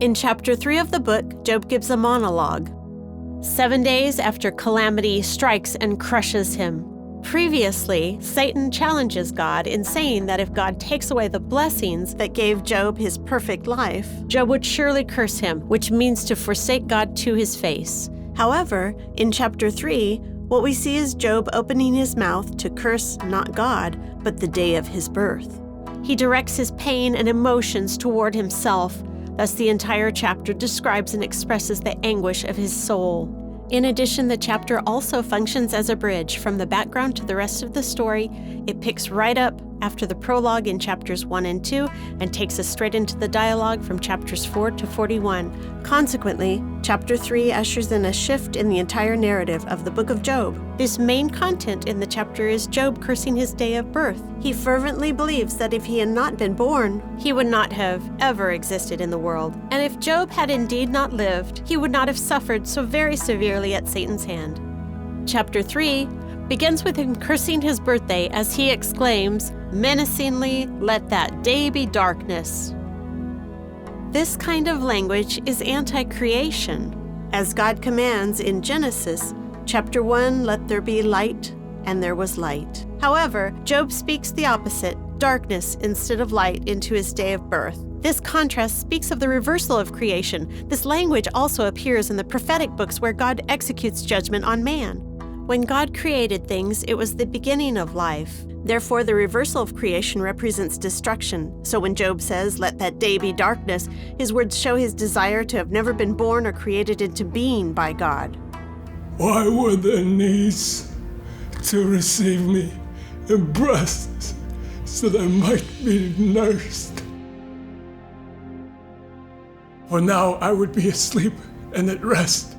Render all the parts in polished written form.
In chapter 3 of the book, Job gives a monologue. 7 days after calamity strikes and crushes him. Previously, Satan challenges God in saying that if God takes away the blessings that gave Job his perfect life, Job would surely curse him, which means to forsake God to his face. However, in chapter 3, what we see is Job opening his mouth to curse not God, but the day of his birth. He directs his pain and emotions toward himself. Thus, the entire chapter describes and expresses the anguish of his soul. In addition, the chapter also functions as a bridge from the background to the rest of the story. It picks right up after the prologue in chapters 1 and 2 and takes us straight into the dialogue from chapters 4 to 41. Consequently, chapter 3 ushers in a shift in the entire narrative of the book of Job. This main content in the chapter is Job cursing his day of birth. He fervently believes that if he had not been born, he would not have ever existed in the world. And if Job had indeed not lived, he would not have suffered so very severely at Satan's hand. Chapter 3 begins with him cursing his birthday as he exclaims, menacingly, "Let that day be darkness." This kind of language is anti-creation, as God commands in Genesis, chapter 1, "Let there be light," and there was light. However, Job speaks the opposite, darkness instead of light, into his day of birth. This contrast speaks of the reversal of creation. This language also appears in the prophetic books where God executes judgment on man. When God created things, it was the beginning of life. Therefore, the reversal of creation represents destruction. So when Job says, "Let that day be darkness," his words show his desire to have never been born or created into being by God. Why were their knees to receive me, and breasts so that I might be nursed? For now I would be asleep and at rest.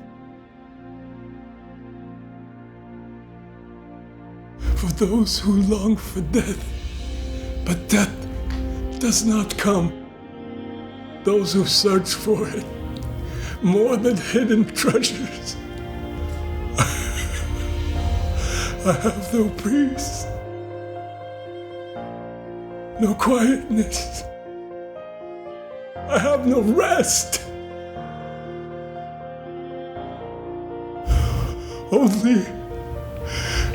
For those who long for death, but death does not come. Those who search for it more than hidden treasures. I have no peace, no quietness. I have no rest. Only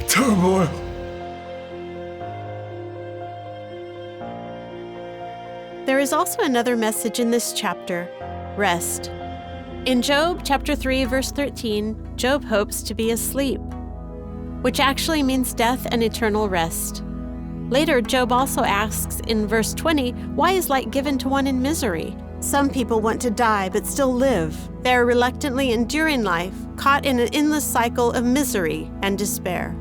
turmoil. There is also another message in this chapter, rest. In Job chapter 3, verse 13, Job hopes to be asleep, which actually means death and eternal rest. Later, Job also asks in verse 20, why is light given to one in misery? Some people want to die but still live. They are reluctantly enduring life, caught in an endless cycle of misery and despair.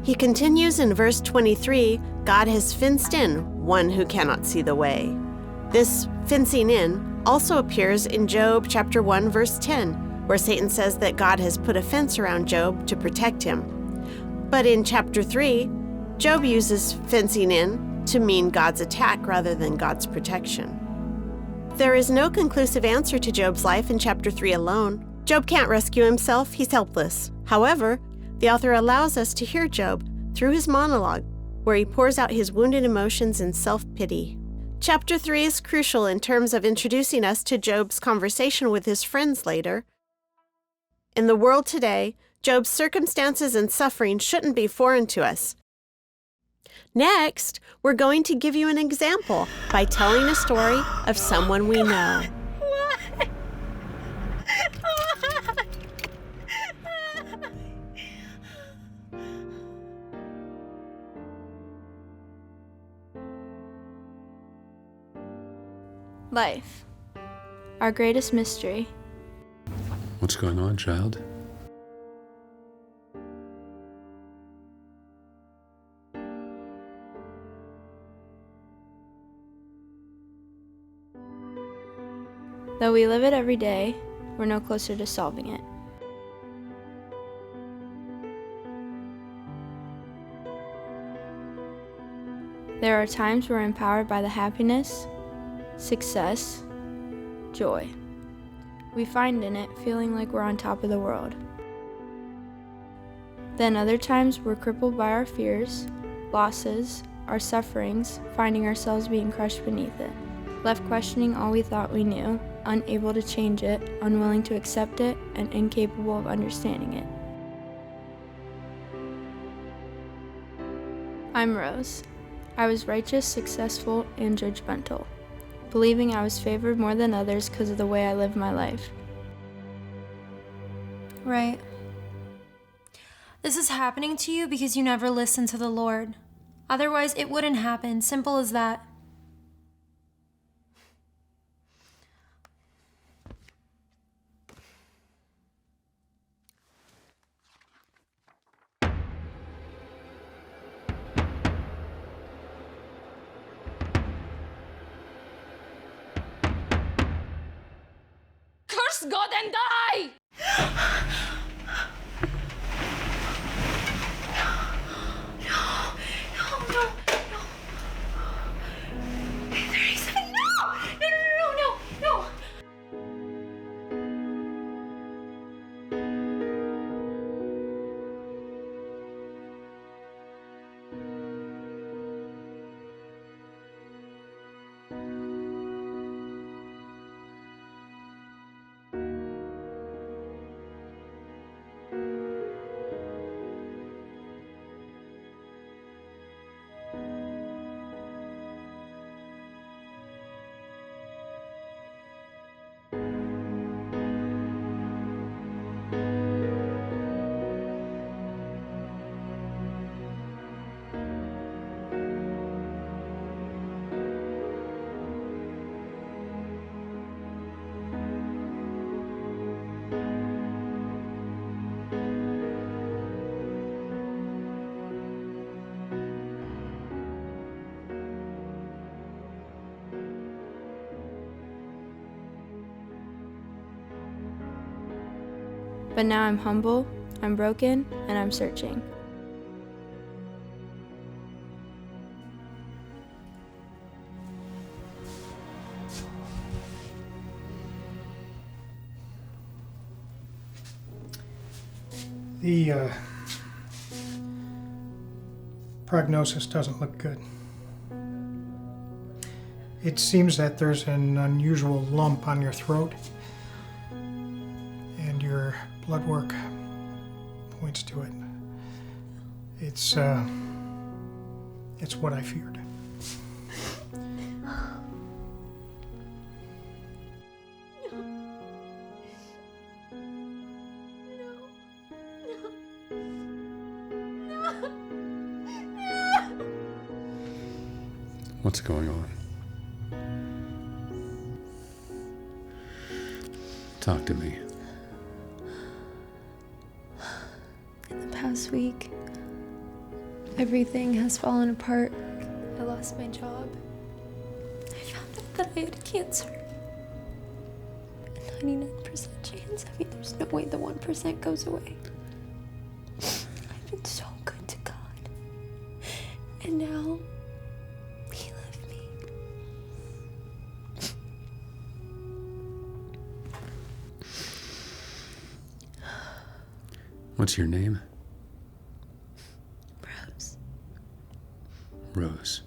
He continues in verse 23, God has fenced in one who cannot see the way. This fencing in also appears in Job chapter 1, verse 10, where Satan says that God has put a fence around Job to protect him. But in chapter 3, Job uses fencing in to mean God's attack rather than God's protection. There is no conclusive answer to Job's life in chapter 3 alone. Job can't rescue himself, he's helpless. However, the author allows us to hear Job through his monologue, where he pours out his wounded emotions in self-pity. Chapter 3 is crucial in terms of introducing us to Job's conversation with his friends later. In the world today, Job's circumstances and suffering shouldn't be foreign to us. Next, we're going to give you an example by telling a story of someone we know. Life, our greatest mystery. What's going on, child? Though we live it every day, we're no closer to solving it. There are times we're empowered by the happiness, success, joy we find in it, feeling like we're on top of the world. Then other times we're crippled by our fears, losses, our sufferings, finding ourselves being crushed beneath it. left questioning all we thought we knew, unable to change it, unwilling to accept it, and incapable of understanding it. I'm Rose. I was righteous, successful, and judgmental, believing I was favored more than others because of the way I lived my life. Right. This is happening to you because you never listened to the Lord. Otherwise, it wouldn't happen. Simple as that. Curse God and die! But now I'm humble, I'm broken, and I'm searching. The prognosis doesn't look good. It seems that there's an unusual lump on your throat, and your blood work points to it. It's what I feared. What's going on? Talk to me. In the past week, everything has fallen apart. I lost my job. I found out that I had cancer. A 99% chance. I mean, there's no way the 1% goes away. I've been so good to God. And now, He left me. What's your name? Rose. Rose.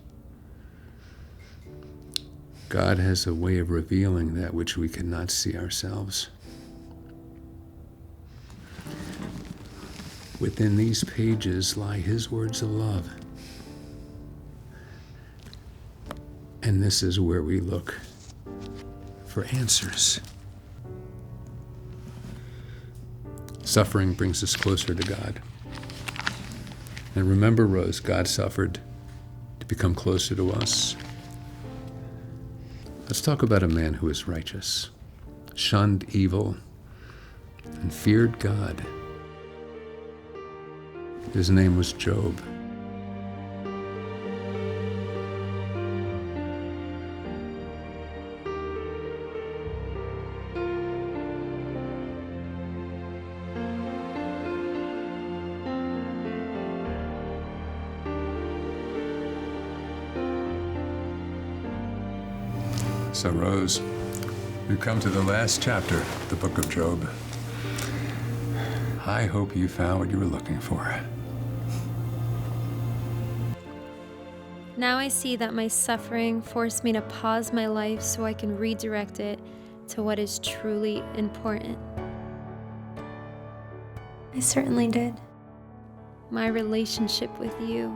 God has a way of revealing that which we cannot see ourselves. Within these pages lie His words of love. And this is where we look for answers. Suffering brings us closer to God. And remember, Rose, God suffered to become closer to us. Let's talk about a man who is righteous, shunned evil, and feared God. His name was Job. So, Rose, we've come to the last chapter of the book of Job. I hope you found what you were looking for. Now I see that my suffering forced me to pause my life so I can redirect it to what is truly important. I certainly did. My relationship with you.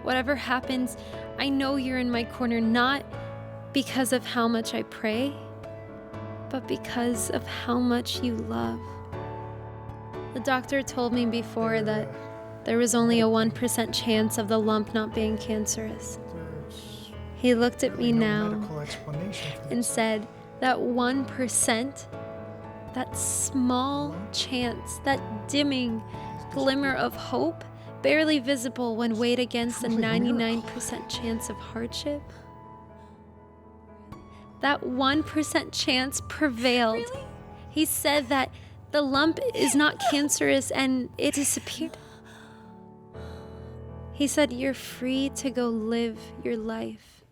Whatever happens, I know you're in my corner, not because of how much I pray, but because of how much you love. The doctor told me before that there was only a 1% chance of the lump not being cancerous. He looked at me now and said that 1%, that small chance, that dimming glimmer of hope, barely visible when weighed against a 99% chance of hardship, that 1% chance prevailed. Really? He said that the lump is not cancerous and it disappeared. He said, you're free to go live your life.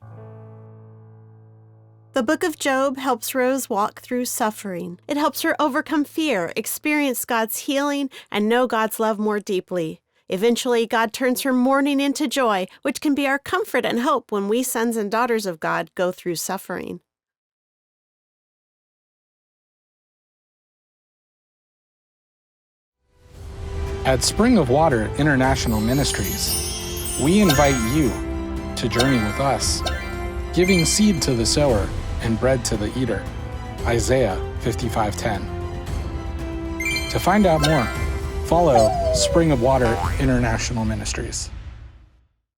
The book of Job helps Rose walk through suffering. It helps her overcome fear, experience God's healing, and know God's love more deeply. Eventually, God turns her mourning into joy, which can be our comfort and hope when we sons and daughters of God go through suffering. At Spring of Water International Ministries, we invite you to journey with us, giving seed to the sower and bread to the eater. Isaiah 55:10. To find out more, follow Spring of Water International Ministries.